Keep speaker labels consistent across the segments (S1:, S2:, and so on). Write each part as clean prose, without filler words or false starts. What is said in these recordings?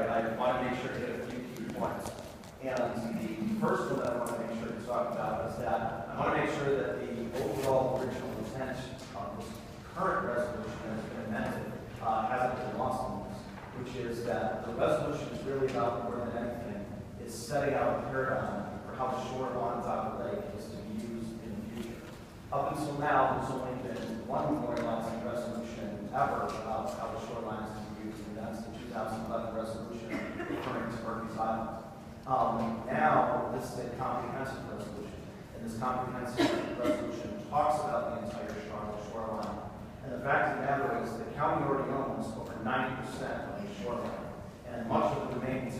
S1: I want to make sure to hit a few key points. And the first one that I want to make sure to talk about is that I want to make sure that the overall original intent of this current resolution that has been amended hasn't been lost on this, which is that the resolution is really about more than anything is setting out a paradigm for how the shore of Onondaga Lake is to be used in the future. Up until now, there's only been one memorializing resolution ever about how the shoreline is to be used, and that's the 2011 resolution referring to Murphy's Island. Now, this is a comprehensive resolution, and this comprehensive resolution talks about the entire shoreline. And the fact of the matter is the county already owns over 90% of the shoreline, and much of the remaining 10%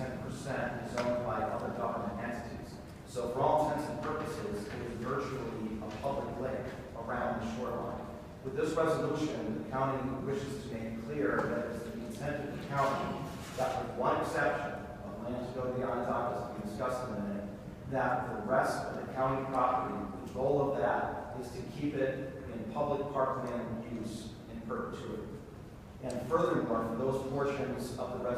S1: is owned by other government entities. So for all intents and purposes, it is virtually a public lake around the shoreline. With this resolution, the county wishes to make clear that it is the intent of the county that, with one exception of land to go to the Onondaga, as we discussed in a minute, that the rest of the county property, the goal of that is to keep it in public parkland use in perpetuity. And furthermore, for those portions of the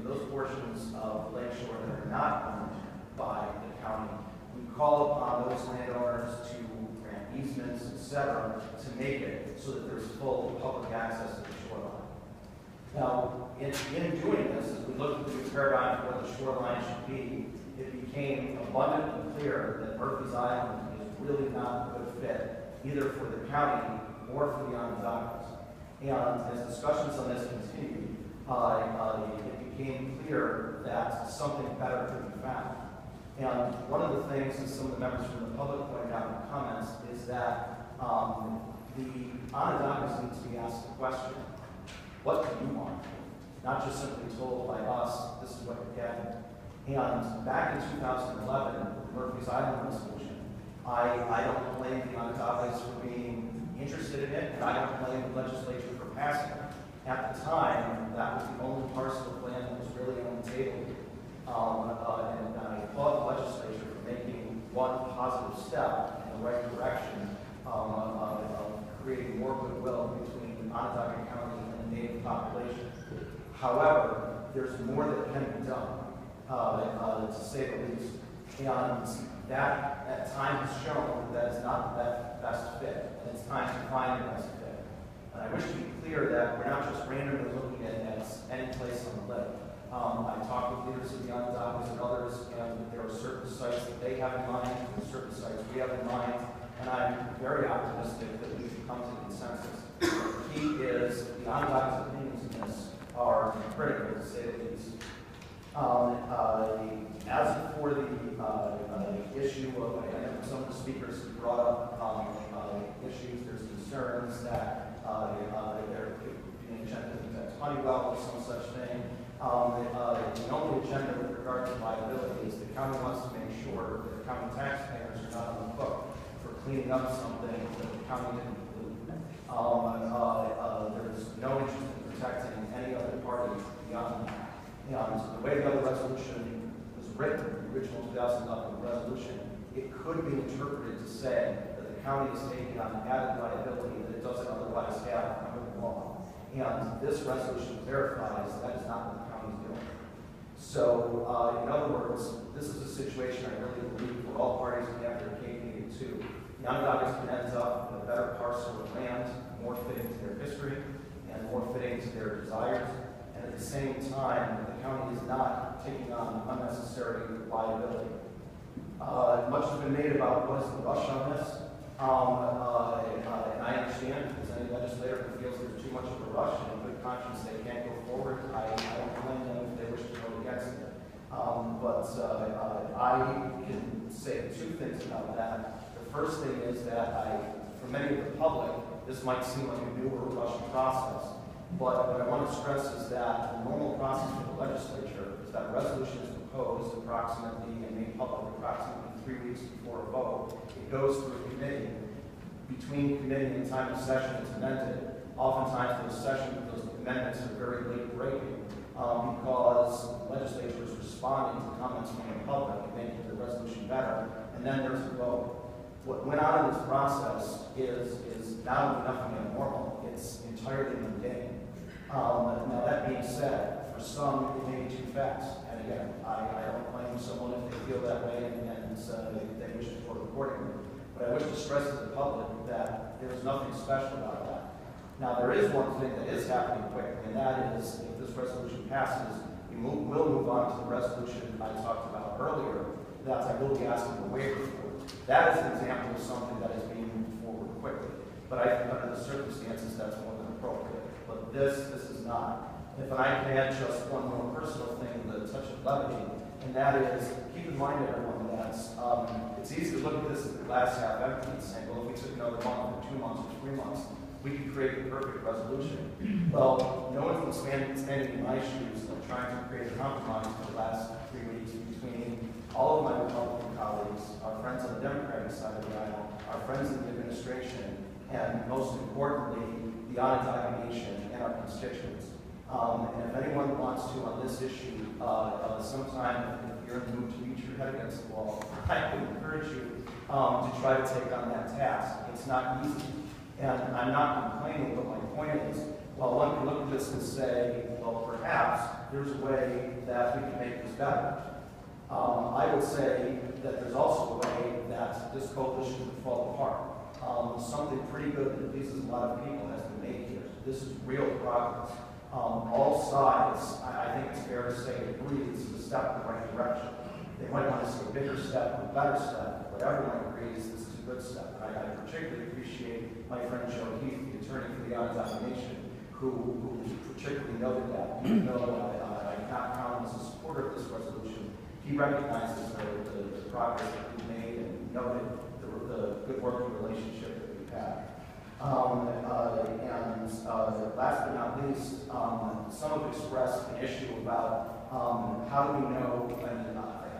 S1: those portions of Lake Shore that are not owned by the county, we call upon those landowners to grant easements, etc., to make it so that there's full public access to the shoreline. Now, in doing this, as we looked at the new paradigm for what the shoreline should be, it became abundantly clear that Murphy's Island is really not a good fit, either for the county or for the Onondagas. And as discussions on this continued, it became clear that something better could be found. And one of the things that some of the members from the public pointed out in the comments is that the Onondagas need to be asked the question, what do you want? Not just simply told by us, this is what you're getting. And back in 2011, with Murphy's Island resolution, I don't blame the Onondagas for being interested in it, and I don't blame the legislature for passing it. At the time, that was the only parcel of land that was really on the table. And I applaud the legislature for making one positive step in the right direction of creating more goodwill between Onondaga County and the native population. However, there's more that can be done, to say the least. And that time has shown that it's not the best fit, and it's time to find the best fit. And I wish to be clear that we're not just randomly looking at any place on the lake. I talked with leaders of the Onondagas and others, and there are certain sites that they have in mind, and certain sites we have in mind, and I'm very optimistic that we can come to consensus. The key is the Onondagas' opinions in this are critical, to say the least. As for the issue of, I know some of the speakers have brought up issues, there's concerns that there could be an agenda that's Honeywell or some such thing. The only agenda with regard to liability is the county wants to make sure that the county taxpayers are not on the hook for cleaning up something that the county didn't include. There's no interest in protecting any other party beyond that. And the way the other resolution was written, the original 2011 resolution, it could be interpreted to say that the county is taking on added liability that it doesn't otherwise have under the law. And this resolution clarifies that is not what the county is doing. So, in other words, this is a situation I really believe where all parties can have their cake and eat it too. The Onondagas can end up with a better parcel of land, more fitting to their history, and more fitting to their desires. And at the same time, the county is not taking on unnecessary liability. Much has been made about what is the rush on this. And I understand if there's any legislator who feels there's too much of a rush and in good conscience they can't go forward, I don't blame them if they wish to vote against it. But I can say two things about that. The first thing is that for many of the public, this might seem like a new or rushing process. But what I want to stress is that the normal process for the legislature is that a resolution is proposed approximately and made public approximately 3 weeks before a vote. It goes through a committee. Between committee and time of session, it's amended. Oftentimes, those amendments are very late breaking because the legislature is responding to comments from the public and making the resolution better. And then there's a vote. What went on in this process is not only nothing abnormal, it's entirely mundane. Now that being said, for for some, it may be too fast. And again, I don't blame someone if they feel that way and they wish to vote accordingly. But I wish to stress to the public that there's nothing special about that. Now, there is one thing that is happening quickly, and that is, if this resolution passes, we'll move on to the resolution I talked about earlier that I will be asking a waiver for. That is an example of something that is being moved forward quickly. But I think under the circumstances, that's more than appropriate. But this is not. If I can add just one more personal thing with a touch of levity, and that is, keep in mind, everyone, that it's easy to look at this as the glass half empty and say, well, if we took another month or 2 months or 3 months, we could create the perfect resolution. Well, no one's been standing in my shoes of trying to create a compromise for the last 3 weeks between all of my Republican colleagues, our friends on the Democratic side of the aisle, our friends in the administration, and most importantly, the Onondaga Nation and our constituents. And if anyone wants to, on this issue, sometime if you're in the mood to beat your head against the wall, I would encourage you to try to take on that task. It's not easy. And I'm not complaining, but my point is, well, one can look at this and say, well, perhaps there's a way that we can make this better. I would say that there's also a way that this coalition would fall apart. Something pretty good that pleases a lot of people has been made here. This is real progress. All sides, I think it's fair to say, agree this is a step in the right direction. They might want to see a bigger step, a better step, but everyone agrees this is a good step. I particularly appreciate my friend Joe Heath, the attorney for the Onondaga Nation, who particularly noted that. Even though I cannot count as a supporter of this resolution, he recognizes the progress that we've made and noted the good working relationship that we've had. Last but not least, some have expressed an issue about how do we know, and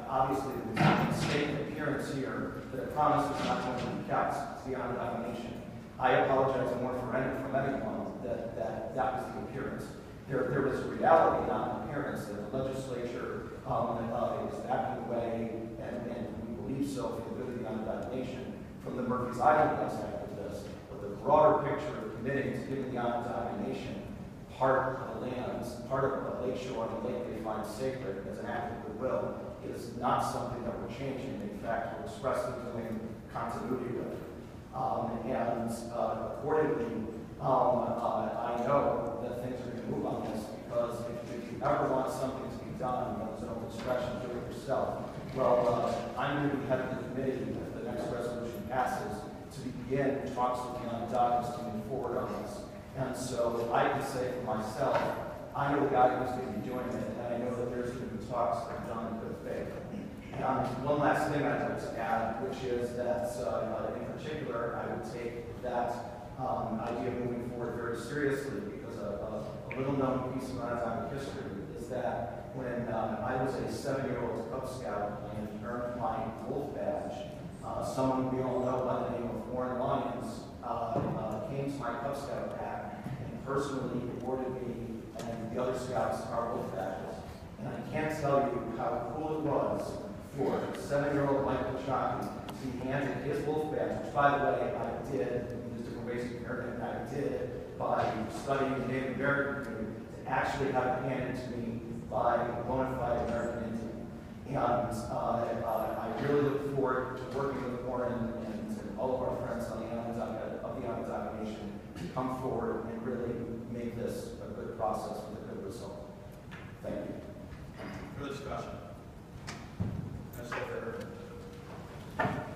S1: obviously there's a mistaken appearance here that a promise is not going to be kept. It's the Onondaga Nation. I apologize more from anyone that was the appearance. There was a reality, not an appearance, that the legislature is backing away, and we believe so for the good of the Onondaga Nation, from the Murphy's Island aspect of this. But the broader picture of committing to giving the Onondaga Nation part of the lands, part of the lakeshore and the lake they find sacred as an act of goodwill is not something that we're changing. In fact, we're expressly doing continuity with. Accordingly, I know that things are going to move on this because if you ever want something to be done, there's no discretion to do it yourself. Well, I'm going to be heading the committee if the next resolution passes to begin talks with the Onondagas to move forward on this. And so I can say for myself, I know the guy who's going to be doing it, and I know that there's going to be talks that are done in good faith. One last thing I'd like to add, which is that in particular, I would take that idea of moving forward very seriously because a little-known piece of Onondaga history is that when I was a 7-year-old Cub Scout and earned my wolf badge, someone we all know by the name of Warren Lyons came to my Cub Scout pack and personally awarded me and the other scouts our wolf badges. And I can't tell you how cool it was for 7-year-old Mike Plochocki to be handed his wolf badge, which, by the way, I did, there's different ways you can earn it, and I did it by studying the Native American community, to actually have it handed to me by a bona fide American Indian. And I really look forward to working with Warren and all of our friends on the Onondaga Nation to come forward and really make this a good process with a good result. Thank you.
S2: Further discussion?